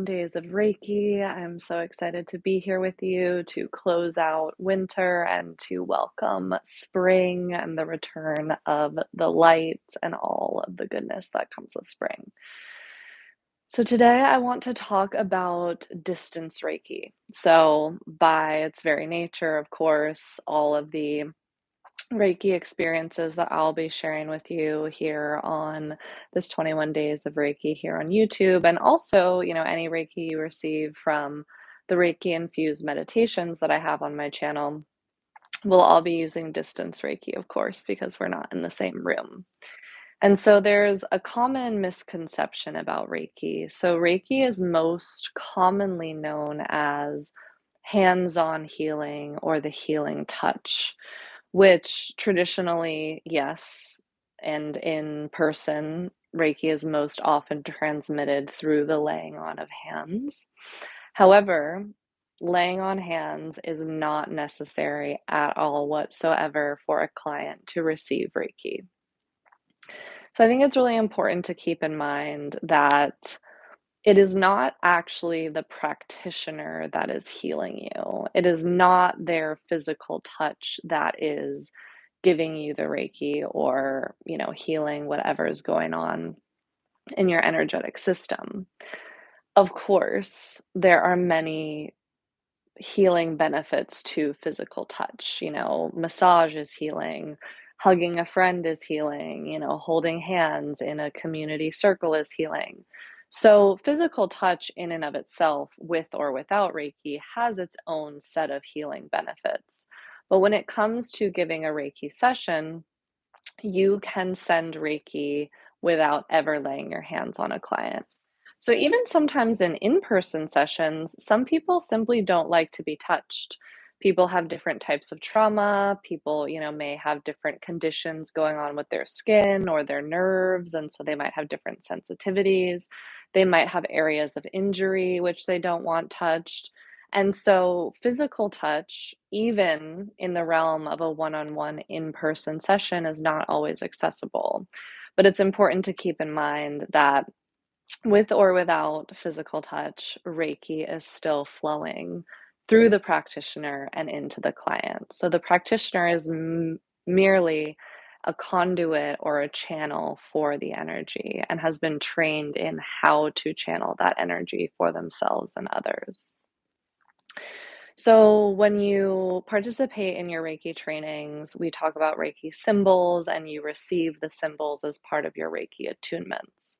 Days of Reiki. I'm so excited to be here with you to close out winter and to welcome spring and the return of the light and all of the goodness that comes with spring. So, today I want to talk about distance Reiki. So, by its very nature, of course, all of the Reiki experiences that I'll be sharing with you here on this 21 Days of Reiki here on YouTube, and also, any Reiki you receive from the Reiki infused meditations that I have on my channel, will all be using distance Reiki, of course, because we're not in the same room. And so there's a common misconception about Reiki. So Reiki is most commonly known as hands-on healing or the healing touch, which traditionally, yes, and in person, Reiki is most often transmitted through the laying on of hands. However, laying on hands is not necessary at all whatsoever for a client to receive Reiki. So I think it's really important to keep in mind that it is not actually the practitioner that is healing you. It is not their physical touch that is giving you the Reiki or, healing whatever is going on in your energetic system. Of course, there are many healing benefits to physical touch. Massage is healing, hugging a friend is healing, holding hands in a community circle is healing. So, physical touch in and of itself, with or without Reiki, has its own set of healing benefits. But when it comes to giving a Reiki session, you can send Reiki without ever laying your hands on a client. So, even sometimes in person sessions, some people simply don't like to be touched. People have different types of trauma. People, may have different conditions going on with their skin or their nerves. And so they might have different sensitivities. They might have areas of injury which they don't want touched. And so, physical touch, even in the realm of a one on one in person session, is not always accessible. But it's important to keep in mind that with or without physical touch, Reiki is still flowing through the practitioner and into the client. So, the practitioner is merely a conduit or a channel for the energy and has been trained in how to channel that energy for themselves and others. So, when you participate in your Reiki trainings, we talk about Reiki symbols, and you receive the symbols as part of your Reiki attunements.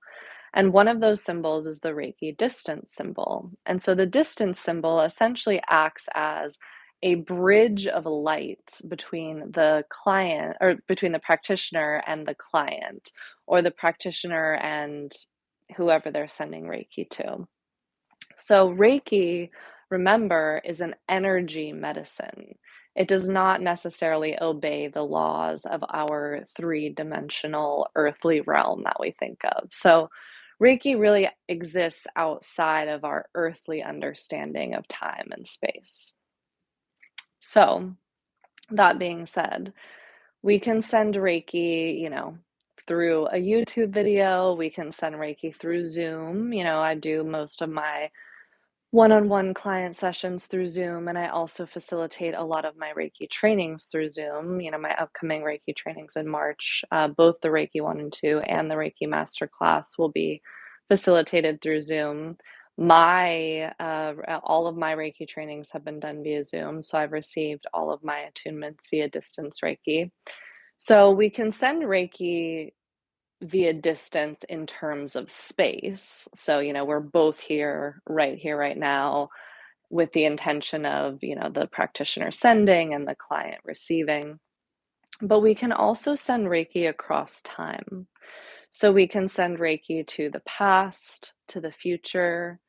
And one of those symbols is the Reiki distance symbol. And so the distance symbol essentially acts as a bridge of light between the client or between the practitioner and the client, or the practitioner and whoever they're sending Reiki to. So, Reiki, remember, is an energy medicine. It does not necessarily obey the laws of our three-dimensional earthly realm that we think of. So, Reiki really exists outside of our earthly understanding of time and space. So, that being said, we can send Reiki, through a YouTube video. We can send Reiki through Zoom. I do most of my one-on-one client sessions through Zoom, and I also facilitate a lot of my Reiki trainings through Zoom. My upcoming Reiki trainings in March, both the Reiki 1 and 2 and the Reiki Masterclass will be facilitated through Zoom. All of my Reiki trainings have been done via Zoom, so I've received all of my attunements via distance Reiki. So we can send Reiki via distance in terms of space. So, we're both here, right now, with the intention of, the practitioner sending and the client receiving. But we can also send Reiki across time. So we can send Reiki to the past, to the future.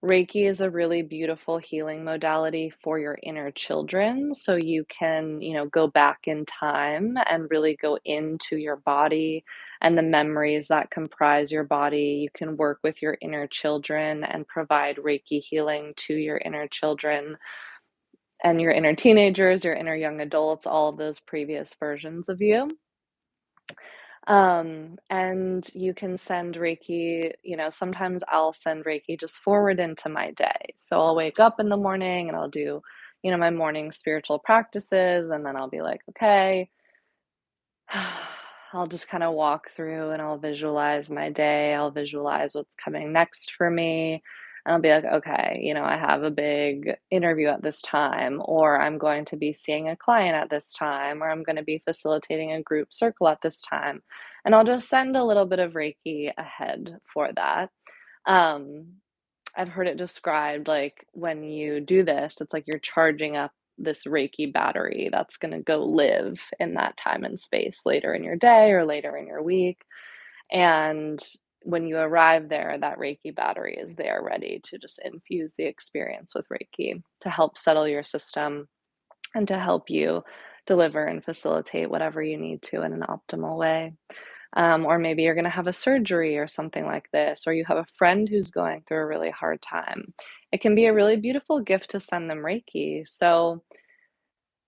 Reiki is a really beautiful healing modality for your inner children. So you can, go back in time and really go into your body and the memories that comprise your body. You can work with your inner children and provide Reiki healing to your inner children and your inner teenagers, your inner young adults, all of those previous versions of you. And you can send Reiki, sometimes I'll send Reiki just forward into my day. So I'll wake up in the morning and I'll do, my morning spiritual practices, and then I'll be like, okay, I'll just kind of walk through and I'll visualize my day. I'll visualize what's coming next for me. And I'll be like, okay, I have a big interview at this time, or I'm going to be seeing a client at this time, or I'm going to be facilitating a group circle at this time. And I'll just send a little bit of Reiki ahead for that. Um, I've heard it described like when you do this, it's like you're charging up this Reiki battery that's going to go live in that time and space later in your day or later in your week. And when you arrive there, that Reiki battery is there ready to just infuse the experience with Reiki to help settle your system and to help you deliver and facilitate whatever you need to in an optimal way. Or maybe you're going to have a surgery or something like this, or you have a friend who's going through a really hard time. It can be a really beautiful gift to send them Reiki. So,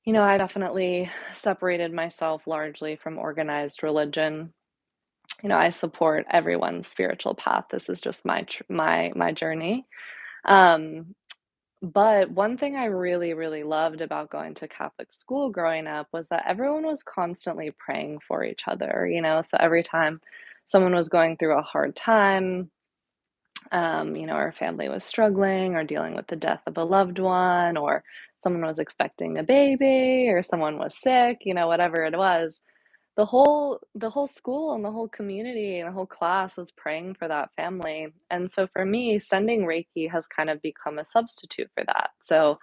I definitely separated myself largely from organized religion. I support everyone's spiritual path. This is just my journey. Um, but one thing I really, really loved about going to Catholic school growing up was that everyone was constantly praying for each other. So every time someone was going through a hard time, our family was struggling or dealing with the death of a loved one, or someone was expecting a baby, or someone was sick, whatever it was, the whole school and the whole community and the whole class was praying for that family. And so for me, sending Reiki has kind of become a substitute for that. So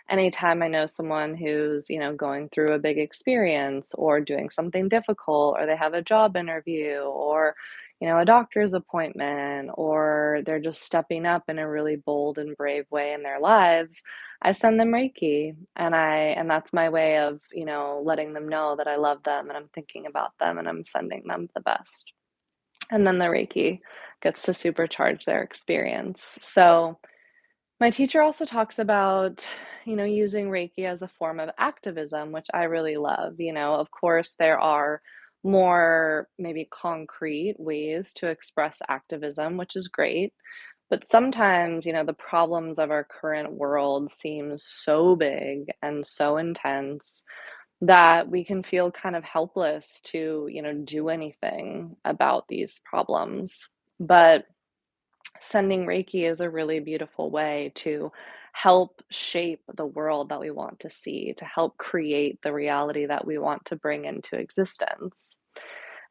anytime I know someone who's, going through a big experience or doing something difficult, or they have a job interview, or a doctor's appointment, or they're just stepping up in a really bold and brave way in their lives, I send them Reiki, and that's my way of, letting them know that I love them and I'm thinking about them and I'm sending them the best. And then the Reiki gets to supercharge their experience. So, my teacher also talks about, using Reiki as a form of activism, which I really love. Of course, there are more maybe concrete ways to express activism, which is great. But sometimes, the problems of our current world seem so big and so intense that we can feel kind of helpless to, do anything about these problems. But sending Reiki is a really beautiful way to help shape the world that we want to see, to help create the reality that we want to bring into existence.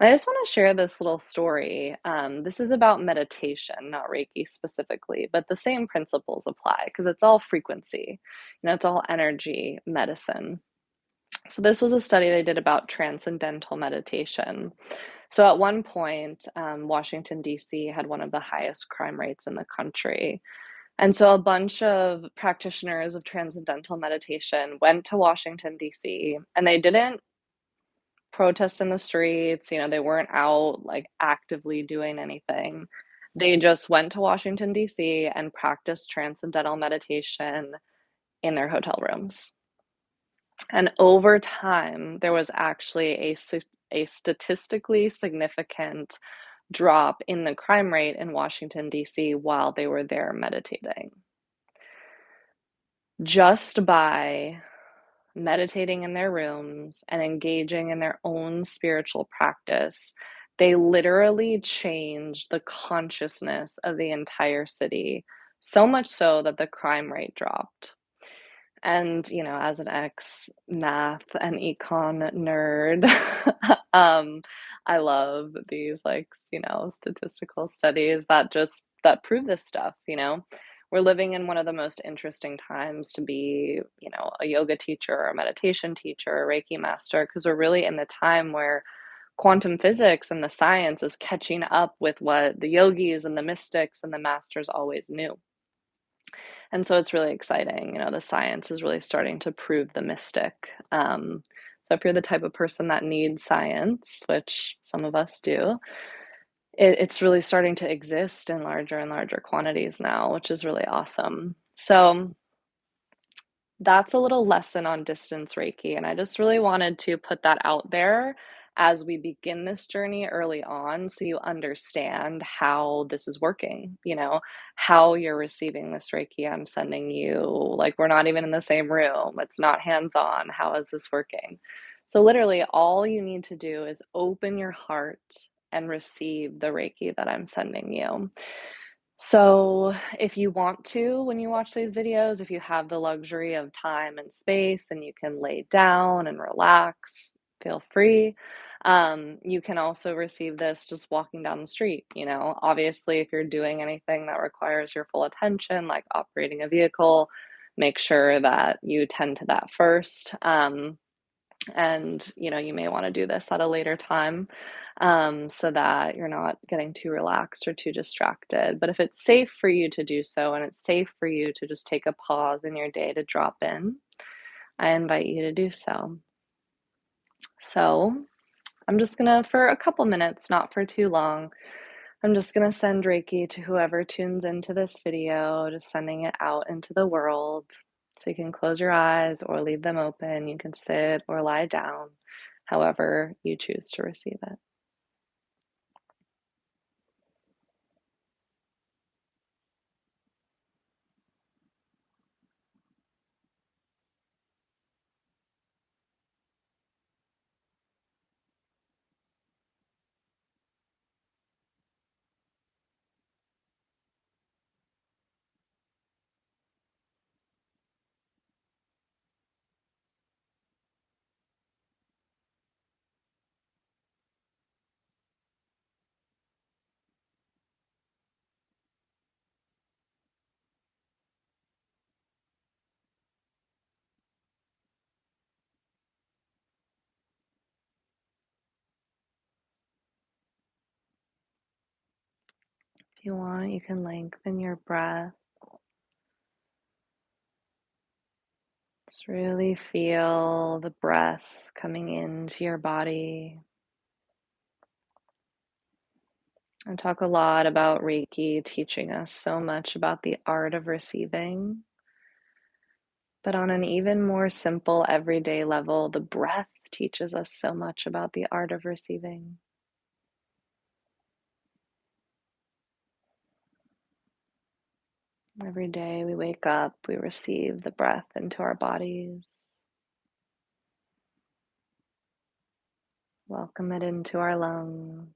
And I just want to share this little story. This is about meditation, not Reiki specifically, but the same principles apply because it's all frequency, it's all energy medicine. So, this was a study they did about transcendental meditation. So, at one point, Washington, D.C. had one of the highest crime rates in the country. And so, a bunch of practitioners of transcendental meditation went to Washington, D.C., and they didn't protest in the streets. They weren't out like actively doing anything. They just went to Washington, D.C. and practiced transcendental meditation in their hotel rooms. And over time, there was actually a statistically significant drop in the crime rate in Washington, D.C. while they were there meditating. Just by meditating in their rooms and engaging in their own spiritual practice, they literally changed the consciousness of the entire city, so much so that the crime rate dropped. And, as an ex math and econ nerd, I love these like, statistical studies that prove this stuff. We're living in one of the most interesting times to be, a yoga teacher or a meditation teacher, or a Reiki master, because we're really in the time where quantum physics and the science is catching up with what the yogis and the mystics and the masters always knew. And so it's really exciting. The science is really starting to prove the mystic. So if you're the type of person that needs science, which some of us do, it's really starting to exist in larger and larger quantities now, which is really awesome. So that's a little lesson on distance Reiki. And I just really wanted to put that out there as we begin this journey early on so you understand how this is working, how you're receiving this Reiki I'm sending you. Like, we're not even in the same room, it's not hands on. How is this working? So, literally, all you need to do is open your heart and receive the Reiki that I'm sending you. So, if you want to, when you watch these videos, if you have the luxury of time and space and you can lay down and relax, feel free. You can also receive this just walking down the street. Obviously, if you're doing anything that requires your full attention, like operating a vehicle, make sure that you tend to that first. And you may want to do this at a later time, so that you're not getting too relaxed or too distracted. But if it's safe for you to do so and it's safe for you to just take a pause in your day to drop in, I invite you to do so. So I'm just gonna, for a couple minutes, not for too long, I'm just gonna send Reiki to whoever tunes into this video, just sending it out into the world. So you can close your eyes or leave them open. You can sit or lie down, however you choose to receive it. If you want, you can lengthen your breath. Just really feel the breath coming into your body. I talk a lot about Reiki teaching us so much about the art of receiving, but on an even more simple, everyday level, the breath teaches us so much about the art of receiving. Every day we wake up, we receive the breath into our bodies, welcome it into our lungs,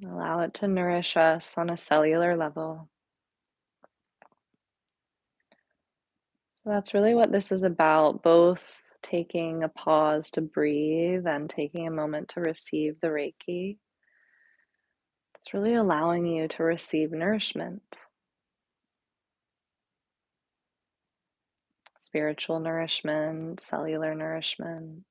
allow it to nourish us on a cellular level. So that's really what this is about, both taking a pause to breathe and taking a moment to receive the Reiki. It's really allowing you to receive nourishment, spiritual nourishment, cellular nourishment.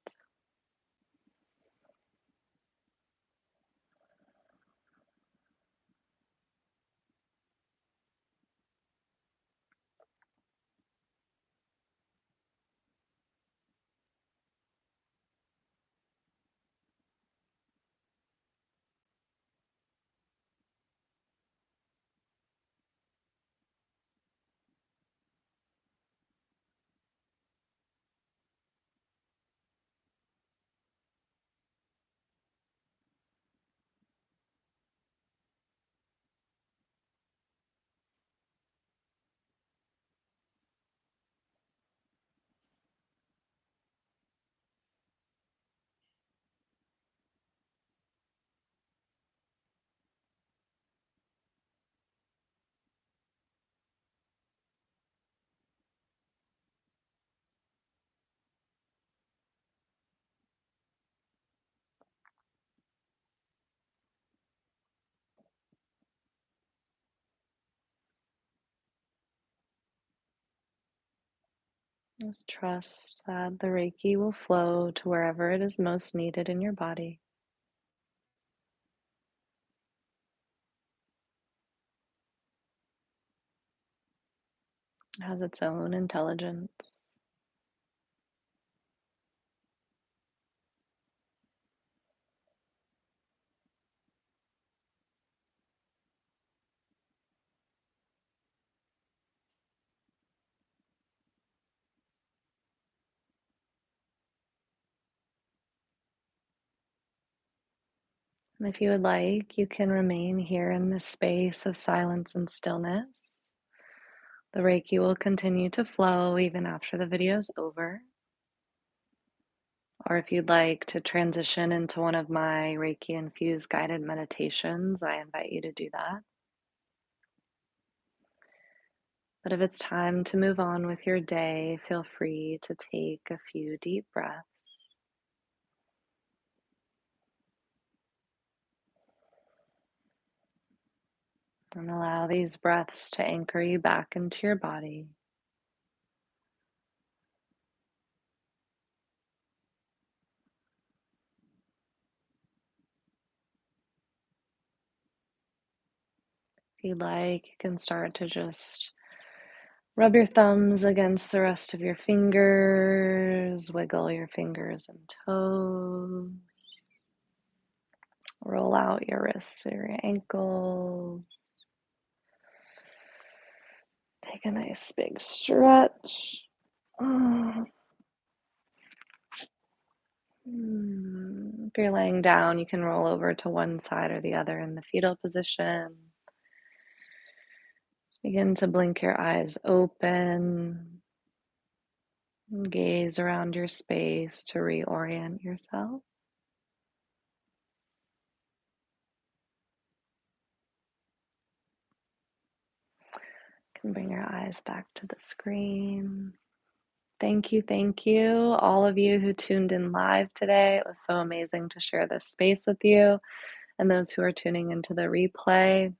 Just trust that the Reiki will flow to wherever it is most needed in your body. It has its own intelligence. If you would like, you can remain here in this space of silence and stillness. The Reiki will continue to flow even after the video is over. Or if you'd like to transition into one of my Reiki infused guided meditations, I invite you to do that. But if it's time to move on with your day, feel free to take a few deep breaths and allow these breaths to anchor you back into your body. If you'd like, you can start to just rub your thumbs against the rest of your fingers, wiggle your fingers and toes, roll out your wrists or your ankles. Take a nice big stretch. If you're laying down, you can roll over to one side or the other in the fetal position. Just begin to blink your eyes open and gaze around your space to reorient yourself. You can bring your eyes back to the screen. Thank you, all of you who tuned in live today. It was so amazing to share this space with you, and those who are tuning into the replay.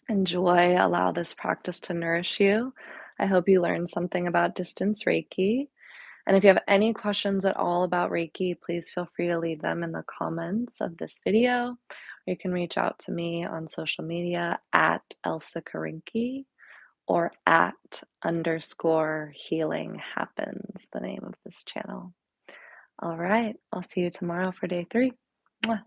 Enjoy, allow this practice to nourish you. I hope you learned something about distance Reiki. And if you have any questions at all about Reiki, please feel free to leave them in the comments of this video. Or you can reach out to me on social media at Elsa Karinki or at underscore healing happens, the name of this channel. All right, I'll see you tomorrow for day 3. Mwah.